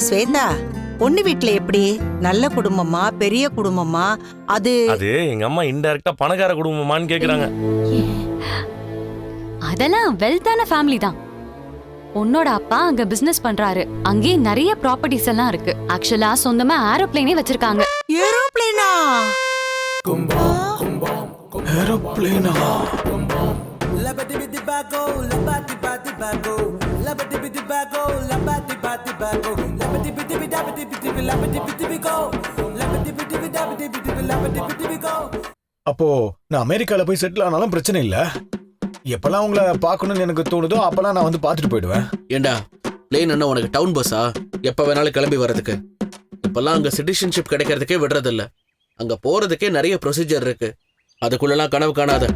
ஸ்வேதா, பொண்ணு வீட்டுல எப்படி? நல்ல குடும்பமா, பெரிய குடும்பமா? அது எங்க அம்மா இன்டைரக்டா பணக்கார குடும்பமான்னு கேக்குறாங்க. அதெல்லாம் வெல்த்தான ஃபேமிலி தான். உன்னோட அப்பா அங்க பிசினஸ் பண்றாரு. அங்கே நிறைய ப்ராப்பர்ட்டிஸ் எல்லாம் இருக்கு. ஆக்சுவலா சொந்தமா ஏரோப்ளேனே வச்சிருக்காங்க. ஏரோப்ளேனா? ஏரோப்ளேனா? அப்போ நான் அமெரிக்கால போய் செட்டில் ஆனாலும் பிரச்சனை இல்ல. எப்பெல்லாம் உங்களை பார்க்கணும்னு எனக்கு தோணுதோ அப்பெல்லாம் நான் வந்து பார்த்துட்டு போயிடுவேன். ஏண்டா பிளேன் என்ன உனக்கு டவுன் பஸ்ஸா? எப்ப வேணாலும் கிளம்பி வர்றதுக்கு. இப்பெல்லாம் அங்க சிட்டிசன்ஷிப் கிடைக்கிறதுக்கே விடுறதில்ல. அங்க போறதுக்கே நிறைய ப்ரொசீஜர் இருக்கு. அதுக்குள்ளலாம் கனவு காணாத.